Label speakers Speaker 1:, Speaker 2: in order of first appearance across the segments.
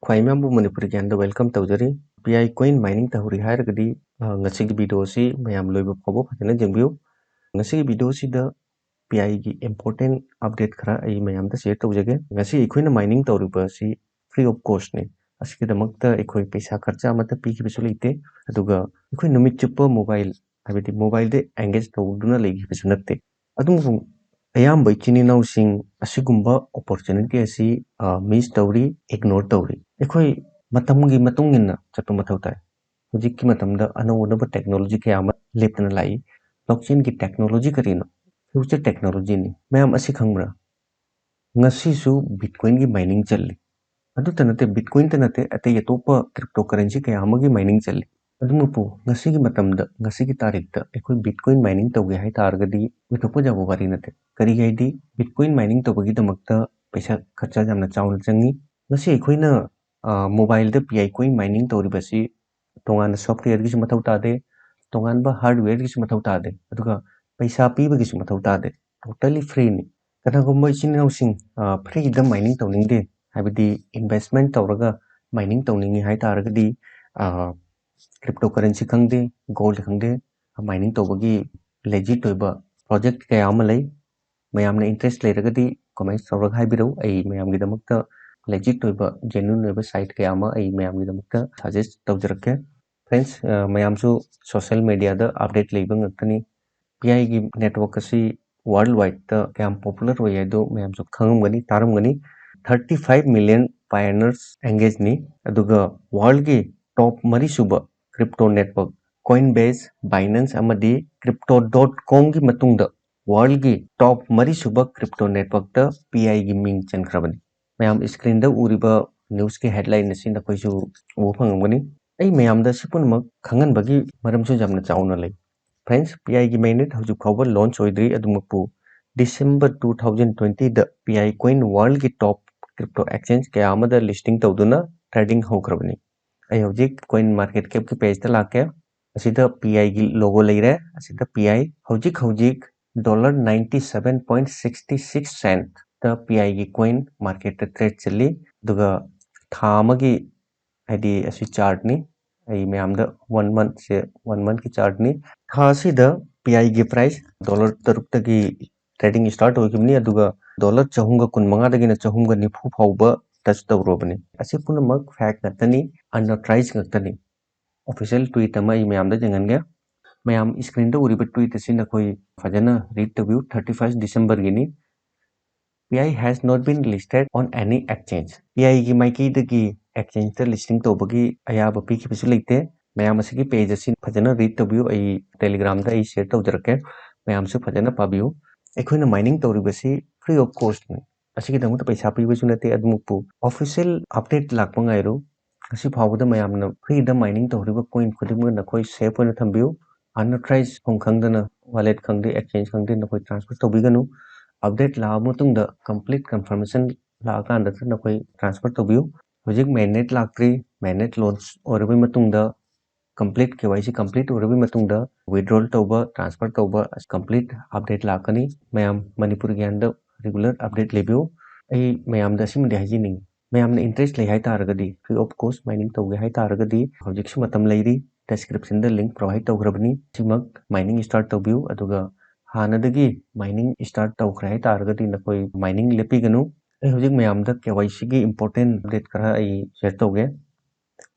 Speaker 1: ख्वाइमांबु मणिपुरी ज्ञानदा वेलकम तौजरी Pi coin mining तहुरी हायरगदी ngasi video si mayam loiba phobo phajana jengbiu ngasi video si da PI gi important update khara ai mayam da share tawjage ngasi ikhoina mining tawriba si free of cost ne asiki da makta ikhoi paisa kharcha amata pi gi bisu leite aduga ikhoi numit chupa mobile habiti mobile de engage tawduna legi bisu natte adum ayamba ichini naw sing asigumba opportunity asi miss tawri ignore tawri ikhoi matamgi matungina chatu mathau tai hujik ki matamda anau technology ke ama lepna lai blockchain ki technology karino future technology ni mayam asi khangbra ngasi su bitcoin ki mining challi adu tanate bitcoin tanate ate yatopa cryptocurrency ke ama ki mining challi adu mupu ngasi ki matamda ngasi ki tarik da ekoi bitcoin mining tawge hai targadi withopa jabu bari nate kari gai di bitcoin mining tawgi damakta paisa kharcha jamna chauna changi ngasi ekhoina mobile da pi coin mining tawribasi tongan software gi mathau tade tongan ba hardware gi mathau tade aduga paisa piba gi mathau tade totally free ni kana gumba isin sing free da mining tawning de habidi investment tawraga mining tawning hai taragadi cryptocurrency khangde gold khangde mining tawbagi legit oiba project kaya amalai mayamna interest leragadi comments tawraga haibirau ai mayam gi damakta legit oiba genuine oiba site kaya ama ai mayam gi damakta suggest tawjarake friends mayam su social media da update leiba ngakani PI gi network asi worldwide ta kayam popular hoye do mayam su khangamgani taramgani 35 million pioneers engage ni aduga world gi top mari suba crypto network coinbase binance amadi crypto.com gi matungda world gi top mari suba crypto network ta PI gi ming chankhrabani mayam screen da uriba news ki headline asi na koisu ubu phangamgani ai mayam da sipunmak khangan bagi maram su jamna chauna lai friends PI gi mainnet haju khawba launch oidri adumpu December 2020 da PI coin world ki top crypto exchange kaya amada listing tawduna trading hokrabani ai hojik coin market cap ki page da lake asida PI gi logo leire asida PI hojik $97.66 cent da PI gi coin market ta trade chali duga thama gi id asi chart ni ai mayam da 1 month ki chart ni thasi da PI gi price dollar taruk ta gi trading start hoikibni aduga dollar chahunga kun manga da gina chahunga nifu phauba touch tawrobani asi punamak fact ngatani unauthorized ngatani official tweet ama ai mayam da jangange mayam screen da uriba tweet asina koi fajana read the view 31st December gini PI has not been listed on any exchange PI gi maiki da gi exchange ta listing tawbagi ayaba pi ki bisu leite mayam asigi page asin fajana read the view ai telegram da ai share tawjarake mayam su fajana pabiu ekhoina mining tawribasi free of cost ni asigi damu paisa pi bisu nate admupu official update lakpa ngairu asi phawda mayamna free da mining tawriba coin khudimga nakoi safe oina thambiu unauthorized hong khangdana wallet khangde exchange khangde nakoi transfer tawbiganu update la matungda complete confirmation la kan da nakoi transfer tawbiu hojik mainnet laktri mainnet launch orabai matungda complete KYC complete orabai matungda withdrawal tawba transfer tawba complete update lakani mayam manipur gyanda regular update lebiu ai mayam da sim de hygienic mayamna interest lei hai taragadi free of cost mining tawge hai taragadi hojik su matam leiri description da link provide tawgrabani simak mining start tawbiu aduga hanadagi mining start tawkhra hai taragadi nakoi mining lepiganu ai hojik mayam da KYC gi important update kara ai share tawge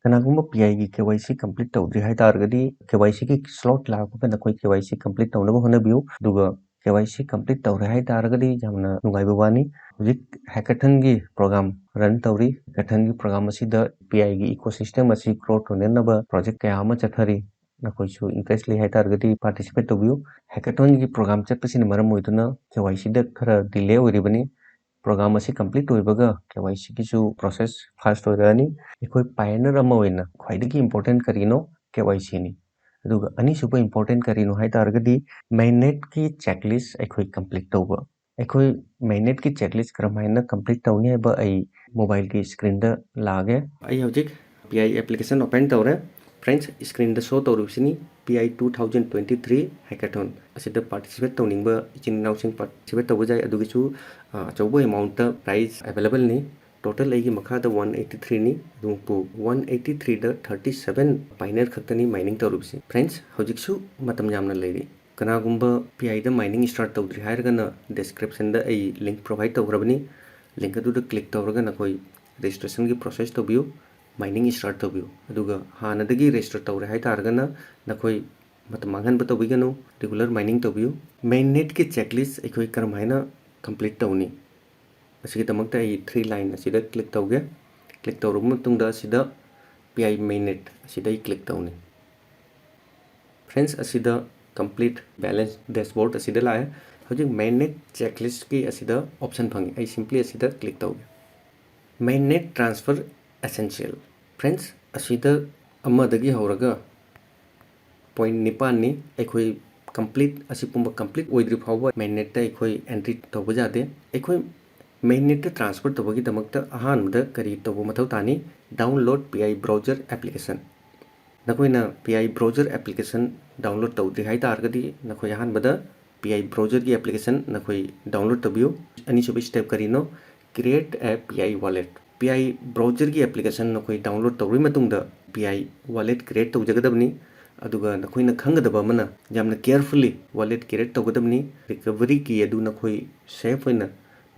Speaker 1: kanagumba PI gi KYC complete tawdri hai taragadi KYC gi slot lakpa nakoi KYC complete tawnaba honabiu aduga KYC complete tawre hai taragadi jamna nungaiba wani hojik hackathon gi program run tawri hackathon gi program asida PI gi ecosystem asi grow tonenaba project kaya ama chathari nakoi su interest lei hai taragadi participate tawbiu hackathon gi program chatpasina maram oiduna KYC da khara delay oribani program asi complete oibaga KYC gi su process fast oirani ekoi pioneer ama oina khwaidagi important karino KYC ni aduga ani super important karino hai taragadi mainnet ki checklist ekoi complete tawba ekoi mainnet ki checklist karamaina complete tawni ba ai mobile ki screen da lage ai hojik PI application open tawre friends screen da show tawrubsini PI 2023 hackathon asida participate tawningba ichin nausing participate tawbajai adugisu chawbo amount ta prize available ni total ꯑꯩꯒꯤ ꯃꯈꯥꯗ 183 नी ꯑꯗꯨꯕꯨ 183 ꯗ 37 पाइनर खक्तनी mining तौरबसी friends हौजिकसु मतम यामना लेरी कनागुंबा Pi दा माइनिंग स्टार्ट तौद्री हायरगना डिस्क्रिप्शन दा आई लिंक प्रोवाइड तौग्रबनी लिंक अदुदा क्लिक तौरगा नखोई रजिस्ट्रेशन की प्रोसेस तौबियो माइनिंग स्टार्ट तौबियो अदुगा हानदगी रजिस्टर तौरे हाय तारगना नखोई मतम मांगहन बतौबिगनु रेगुलर माइनिंग तौबियो मेननेट की चेकलिस्ट अखोई करमायना कंप्लीट तौनी असिगदमक्ता आई 3 लाइन असिदा क्लिक तौगे क्लिक तौरब मतुंगदा असिदा पीआई मेननेट असिदा क्लिक तौनी फ्रेंड्स असिदा कंप्लीट बैलेंस डैशबोर्ड असिदा लाए हौजिक मेननेट चेकलिस्ट की असिदा ऑप्शन फंगे आई सिंपली असिदा क्लिक तौगे मेननेट ट्रांसफर एसेंशियल फ्रेंड्स असिदा अमदगी हौरगा पॉइंट निपानी अखोई कंप्लीट असी पुंबा कंप्लीट ओइद्रि फावबा मेननेट अखोई एंट्री तौबा जादे अखोई मेननेट ट्रांसफर तौबगी दमक्ता अहानबदा करी तौबा मथौ तानी डाउनलोड पीआई ब्राउजर एप्लीकेशन नखोइना पीआई ब्राउजर एप्लीकेशन डाउनलोड तौद्रि हाय तारगदी नखोइ अहानबदा पीआई ब्राउजर की एप्लीकेशन नखोइ डाउनलोड तौबियो अनिसुबी स्टेप करीनो create a Pi wallet Pi browser की एप्लीकेशन नखोइ डाउनलोड तौरि मतुंगदा पीआई वॉलेट क्रिएट तौजगदबनी अदुगा नखोइना खंगदबा मना यामना केयरफुली वॉलेट क्रिएट तौगदबनी रिकवरी की अदु नखोइ सेफ होइना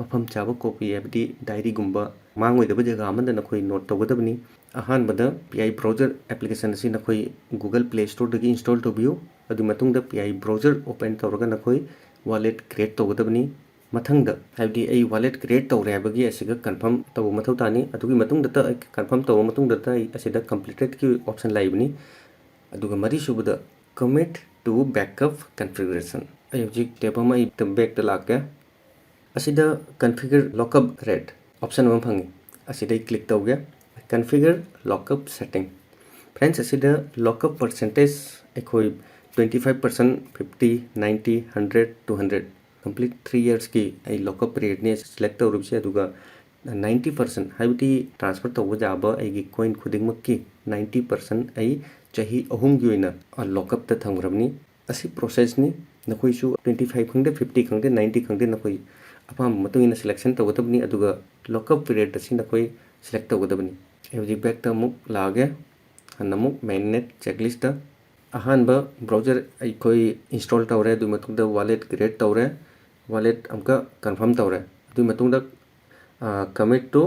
Speaker 1: मफम चाबा कॉपी है डायरी गुंबा मांगोइदबा जगह अमदा नखोइ नोट तौगदबनी अहानबदा पीआई ब्राउजर एप्लीकेशन असी नखोइ गूगल प्ले स्टोर दगी इंस्टॉल तौबियो अदु मतुंगदा पीआई ब्राउजर ओपन तौरगा नखोइ वॉलेट क्रिएट तौगदबनी मथंगदा हाइबदी आई वॉलेट क्रिएट तौरे हाइबगी असिगा कंफर्म तौबा मथौ तानी अदुगी मतुंगदा ता कंफर्म तौबा मतुंगदा ता असिदा कंप्लीटेड की ऑप्शन लाइबनी अदुगा मरी सुबदा कमिट टू बैकअप कॉन्फ़िगरेशन आई हौजिक टेप अमा बैक लाके असिदा कॉन्फ़िगर लॉकअप रेट ऑप्शन अमा फंगे असिदा क्लिक तौगे कॉन्फ़िगर लॉकअप सेटिंग फ्रेंड्स असिदा लॉकअप परसेंटेज अखोई 25%, 50, 90, 100, 200 कंप्लीट 3 इयर्स की आई लॉकअप पीरियड ने सिलेक्ट तौरबसे अदुगा 90% हाइबदी ट्रांसफर तौबा जाबा आईगी कॉइन खुदिंगमक की 90% आई चाही अहुम की ओइना लॉकअप ता थंग्रबनी असी प्रोसेस नि नखोइसु 25 खंगदे 50 खंगदे 90 खंगदे नखोइ अपाम मतुंगिना सिलेक्शन तौगदबनी अदुगा लॉकअप पीरियड असी नखोइ सिलेक्ट तौगदबनी हौजिक बैक ता मुक लागे हनमुक मेननेट चेकलिस्ट ता अहानबा ब्राउजर अखोइ इंस्टॉल तौरे अदु मतुंगदा वॉलेट क्रिएट तौरे वॉलेट अमका कंफर्म तौरे अदु मतुंगदा कमिट टू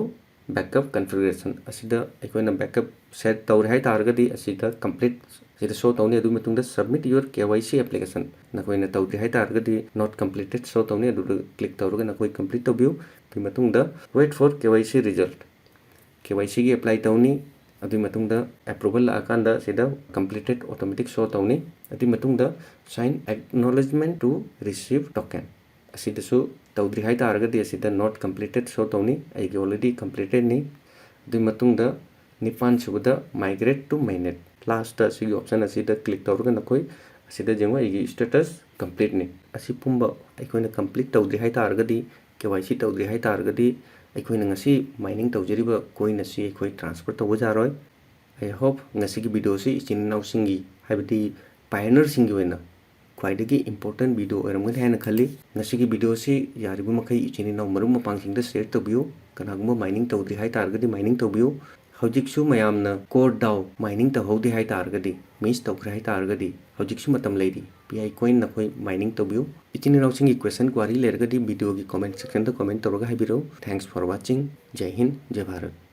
Speaker 1: बैकअप कॉन्फ़िगरेशन असिदा अखोइना बैकअप सेट तौरे हाय तारगदी असिदा कंप्लीट असिदा शो तौनी अदु मतुंगदा सबमिट योर केवाईसी एप्लीकेशन नखोइना तौद्रि हाय तारगदी नॉट कंप्लीटेड शो तौनी अदु क्लिक तौरगा नखोइ कंप्लीट तौबियो अदु मतुंगदा wait for KYC result KYC की अप्लाई तौनी अदु मतुंगदा अप्रूवल लाकांदा सिदा कंप्लीटेड ऑटोमेटिक शो तौनी अदु मतुंगदा sign acknowledgement to receive token असिदसु तौद्रि हाय तारगदी असिदा नॉट कंप्लीटेड शो तौनी आईगी ऑलरेडी कंप्लीटेड नि अदु मतुंगदा निपान सुबदा माइग्रेट टू मेननेट लास्ट असिगी ऑप्शन असिदा क्लिक तौरगा नखोइ असिदा जेंगो आईगी स्टेटस कंप्लीट नि असि पुंबा अखोइना कंप्लीट तौद्रि हाय तारगदी केवाईसी तौद्रि हाय तारगदी अखोइना ngasi माइनिंग तौजरिबा कोइन असि अखोइ ट्रांसफर तौबा जारोय आई होप ngasi की वीडियो से इचिनाव सिंगी हाइबदी पायनर सिंगी ओइना ख्वाइदगी इंपोर्टेंट वीडियो ओइरमगन हैना खल्ली ngasi की वीडियो से यारिबा मखै इचिनाव मरुम मपांगसिंगदा शेयर तौबियो कनागुमा माइनिंग तौद्रि हाय तारगदी माइनिंग तौबियो हौजिकसु मयामना कोर डाउ माइनिंग तौहौदे हाय तारगदी मिस तौखरे हाय तारगदी हौजिकसु मतम लेरी पीआई कॉइन नखोइ माइनिंग तौबियो इचिनाव सिंगी क्वेश्चन क्वारी लेरगदी वीडियो की कमेंट सेक्शन दा कमेंट तौरगा हाइबिरो थैंक्स फॉर वाचिंग जय हिंद जय भारत।